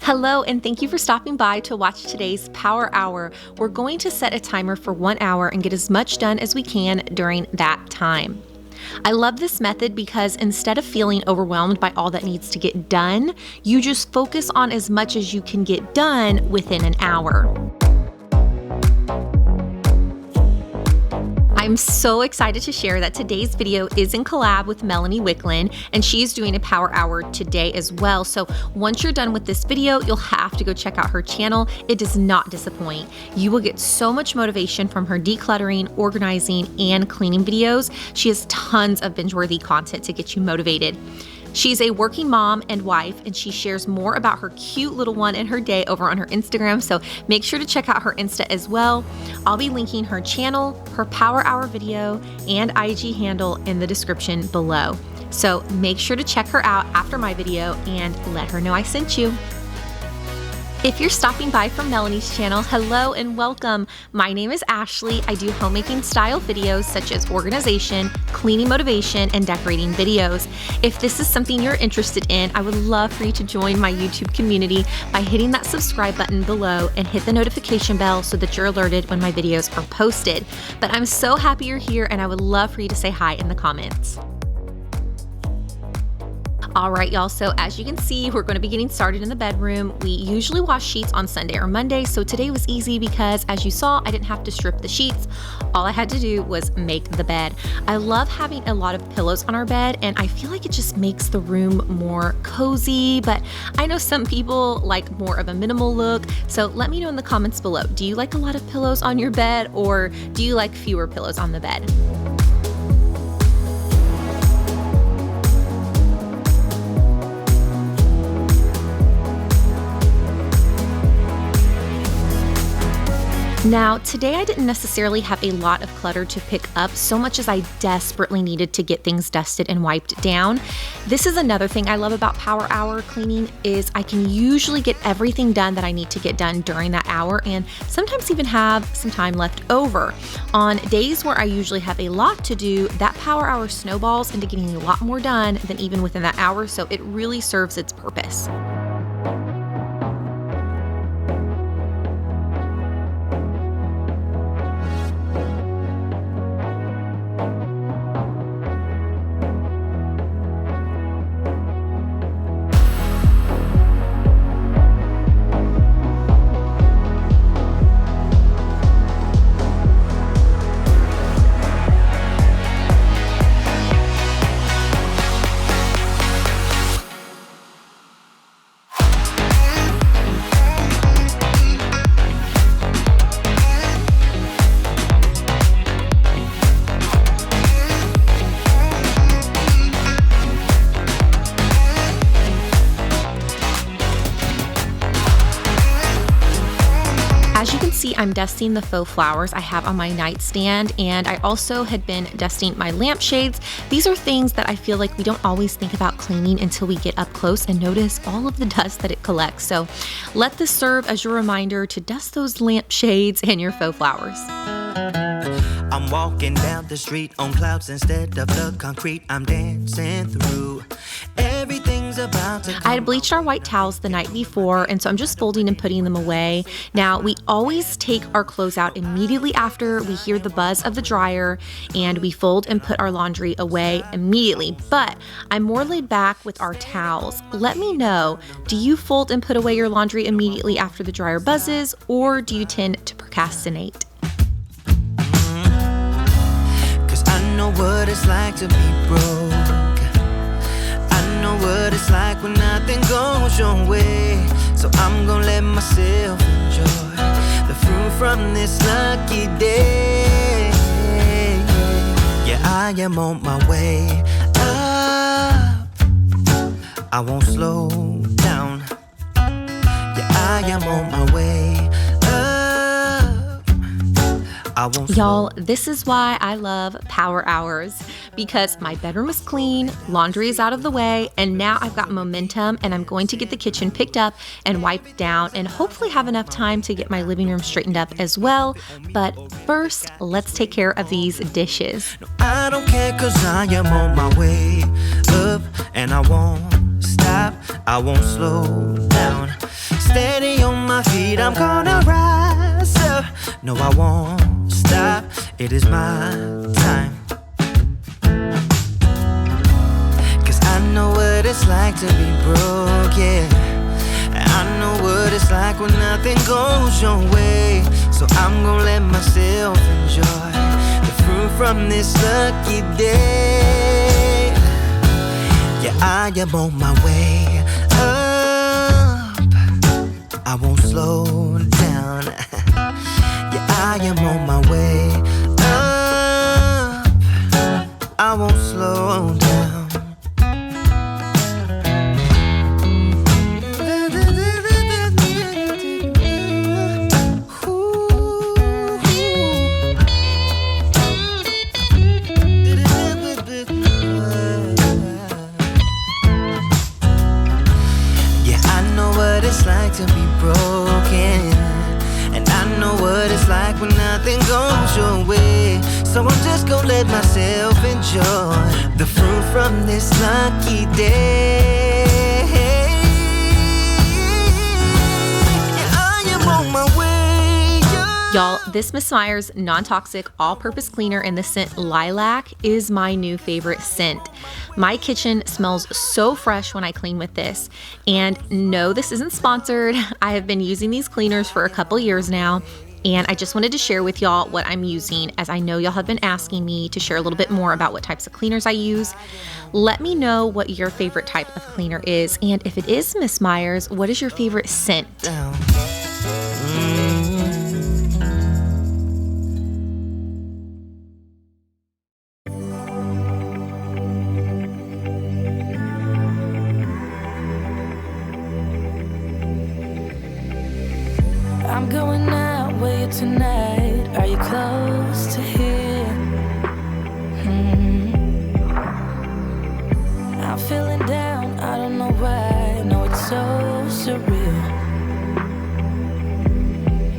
Hello, and thank you for stopping by to watch today's Power Hour. We're going to set a timer for 1 hour and get as much done as we can during that time. I love this method because instead of feeling overwhelmed by all that needs to get done, you just focus on as much as you can get done within an hour. I'm so excited to share that today's video is in collab with Melanie Wicklund, and she's doing a Power Hour today as well. So once you're done with this video, you'll have to go check out her channel. It does not disappoint. You will get so much motivation from her decluttering, organizing, and cleaning videos. She has tons of binge-worthy content to get you motivated. She's a working mom and wife, and she shares more about her cute little one and her day over on her Instagram, so make sure to check out her Insta as well. I'll be linking her channel, her Power Hour video, and IG handle in the description below. So make sure to check her out after my video and let her know I sent you. If you're stopping by from Melanie's channel, hello and welcome. My name is Ashley. I do homemaking style videos such as organization, cleaning motivation, and decorating videos. If this is something you're interested in, I would love for you to join my YouTube community by hitting that subscribe button below and hit the notification bell so that you're alerted when my videos are posted. But I'm so happy you're here, and I would love for you to say hi in the comments. All right, y'all, so as you can see, we're going to be getting started in the bedroom. We usually wash sheets on Sunday or Monday, so today was easy because, as you saw, I didn't have to strip the sheets. All I had to do was make the bed. I love having a lot of pillows on our bed, and I feel like it just makes the room more cozy, but I know some people like more of a minimal look, so let me know in the comments below. Do you like a lot of pillows on your bed, or do you like fewer pillows on the bed? Now, today I didn't necessarily have a lot of clutter to pick up so much as I desperately needed to get things dusted and wiped down. This is another thing I love about Power Hour cleaning is I can usually get everything done that I need to get done during that hour and sometimes even have some time left over. On days where I usually have a lot to do, that Power Hour snowballs into getting a lot more done than even within that hour, so it really serves its purpose. As you can see, I'm dusting the faux flowers I have on my nightstand, and I also had been dusting my lampshades. These are things that I feel like we don't always think about cleaning until we get up close and notice all of the dust that it collects. So let this serve as your reminder to dust those lampshades and your faux flowers. I'm walking down the street on clouds instead of the concrete I'm dancing through. Everything's about to I had bleached our white towels the night before, and so I'm just folding and putting them away. Now, we always take our clothes out immediately after we hear the buzz of the dryer, and we fold and put our laundry away immediately. But I'm more laid back with our towels. Let me know, do you fold and put away your laundry immediately after the dryer buzzes, or do you tend to procrastinate? I know what it's like to be broke. I know what it's like when nothing goes your way. So I'm gonna let myself enjoy the fruit from this lucky day. Yeah, I am on my way up. I won't slow down. Yeah, I am on my way up. Y'all, this is why I love Power Hours, because my bedroom is clean, laundry is out of the way, and now I've got momentum, and I'm going to get the kitchen picked up and wiped down and hopefully have enough time to get my living room straightened up as well. But first, let's take care of these dishes. No, I don't care, 'cause I am on my way up, and I won't stop, I won't slow down. I'm gonna rise up. No, I won't stop. It is my time. 'Cause I know what it's like to be broke, yeah. I know what it's like when nothing goes your way. So I'm gonna let myself enjoy the fruit from this lucky day. Yeah, I am on my way up. I won't slow down. Yeah, I am on my way up. I won't slow down. To be broken, and I know what it's like when nothing goes your way. So I'm just gonna let myself enjoy the fruit from this lucky day. Yeah, I am on my way. Y'all, this Miss Meyer's non-toxic all-purpose cleaner in the scent Lilac is my new favorite scent. My kitchen smells so fresh when I clean with this. And no, this isn't sponsored. I have been using these cleaners for a couple years now, and I just wanted to share with y'all what I'm using, as I know y'all have been asking me to share a little bit more about what types of cleaners I use. Let me know what your favorite type of cleaner is, and if it is Miss Meyer's, what is your favorite scent? I'm going out with you tonight. Are you close to here? I'm feeling down, I don't know why. No, it's so surreal.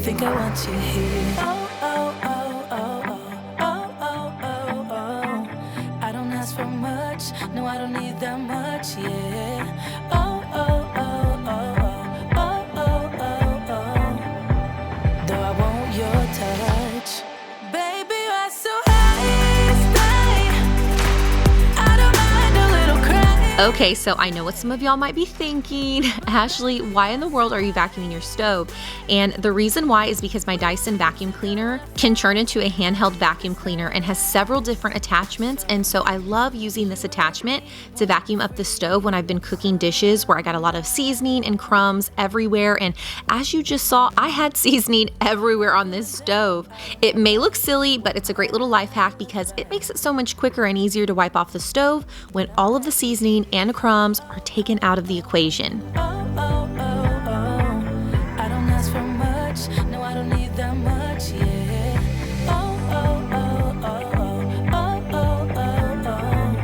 Think I want you here. Oh, oh, oh, oh, oh, oh, oh, oh. I don't ask for much. No, I don't need that much, yeah. Oh, oh, oh, oh, oh. Okay, so I know what some of y'all might be thinking. Ashley, why in the world are you vacuuming your stove? And the reason why is because my Dyson vacuum cleaner can turn into a handheld vacuum cleaner and has several different attachments. And so I love using this attachment to vacuum up the stove when I've been cooking dishes where I got a lot of seasoning and crumbs everywhere. And as you just saw, I had seasoning everywhere on this stove. It may look silly, but it's a great little life hack because it makes it so much quicker and easier to wipe off the stove when all of the seasoning and crumbs are taken out of the equation. Oh, oh, oh, oh. I don't ask for much. No, I don't need that much, yeah. Oh, oh, oh, oh, oh, oh, oh, oh.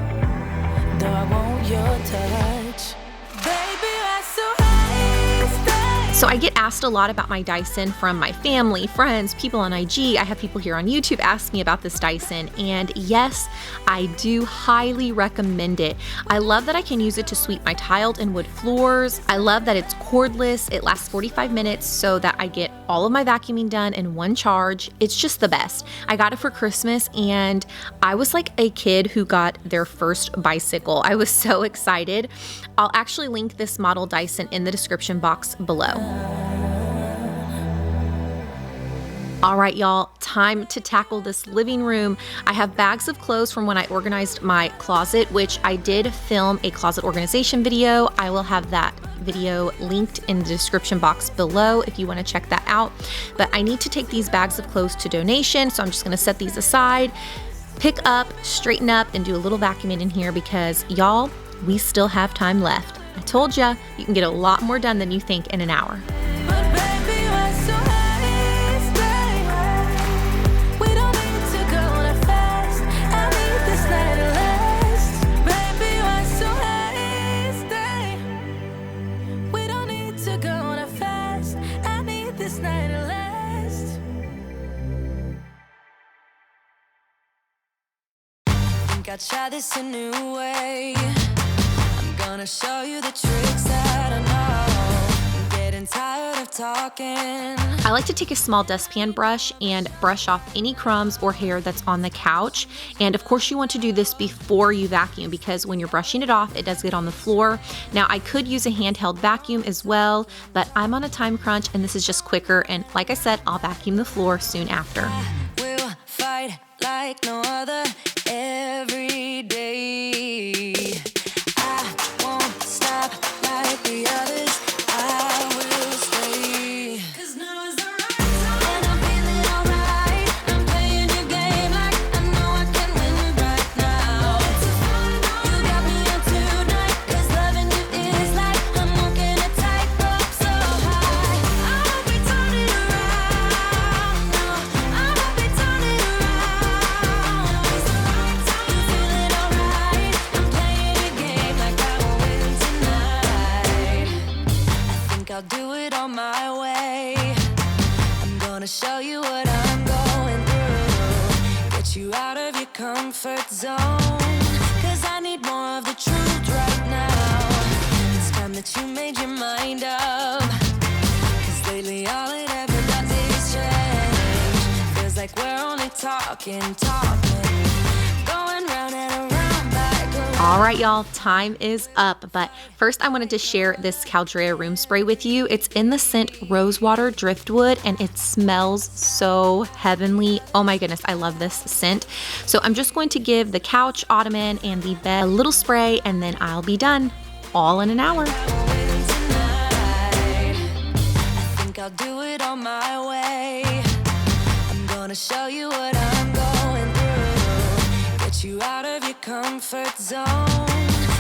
Though I want your touch. Baby, I'm so high. So I get asked a lot about my Dyson from my family, friends, people on IG. I have people here on YouTube ask me about this Dyson, and yes, I do highly recommend it. I love that I can use it to sweep my tiled and wood floors. I love that it's cordless. It lasts 45 minutes so that I get all of my vacuuming done in one charge. It's just the best. I got it for Christmas, and I was like a kid who got their first bicycle. I was so excited. I'll actually link this model Dyson in the description box below. All right, y'all, time to tackle this living room. I have bags of clothes from when I organized my closet, which I did film a closet organization video. I will have that video linked in the description box below if you want to check that out. But I need to take these bags of clothes to donation, so I'm just going to set these aside, pick up, straighten up, and do a little vacuuming in here because, y'all, we still have time left. I told ya, you can get a lot more done than you think in an hour. I try this a new way. I'm gonna show you the tricks that I know. I'm getting tired of talking. I like to take a small dustpan brush and brush off any crumbs or hair that's on the couch. And of course you want to do this before you vacuum, because when you're brushing it off, it does get on the floor. Now I could use a handheld vacuum as well, but I'm on a time crunch and this is just quicker. And like I said, I'll vacuum the floor soon after. We'll fight like no other every day. I won't stop like the others. I will stay. 'Cause now is the right time. And I'm feeling alright. I'm playing your game like I know I can win right now. You got me on tonight. 'Cause loving you is like I'm walking a tightrope so high. I won't be turning around. No, I won't be turning around. It's the right time. You feeling alright? I'm playing your game like I will win tonight. I think I'll do it on my way. I'm gonna show you what I'm going through. Get you out of your comfort zone. 'Cause I need more of the truth right now. It's time that you made your mind up. 'Cause lately all it ever does is change. Feels like we're only talking. Going round and around back around. All right, y'all, time is up. But first I wanted to share this Caldrea room spray with you. It's in the scent Rosewater Driftwood and it smells so heavenly. Oh my goodness, I love this scent. So I'm just going to give the couch, ottoman, and the bed a little spray and then I'll be done, all in an hour. Win tonight. I think I'll do it on my way. I'm gonna show you what I'm going through. Get you out of your comfort zone.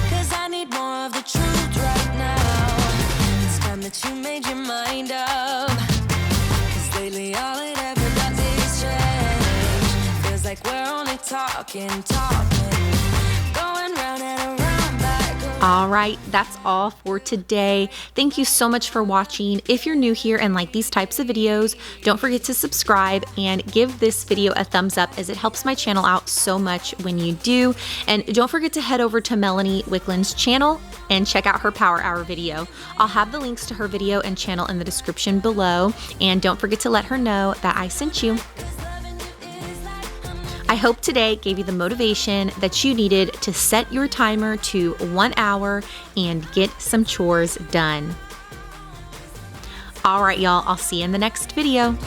'Cause I need more of the truth right now. It's time that you made your mind up. 'Cause lately all it ever does is change. Feels like we're only talking. Going round and around back around. All right, that's all for today. Thank you so much for watching. If you're new here and like these types of videos, don't forget to subscribe and give this video a thumbs up as it helps my channel out so much when you do. And don't forget to head over to Melanie Wicklin's channel and check out her Power Hour video. I'll have the links to her video and channel in the description below. And don't forget to let her know that I sent you. I hope today gave you the motivation that you needed to set your timer to 1 hour and get some chores done. All right, y'all, I'll see you in the next video.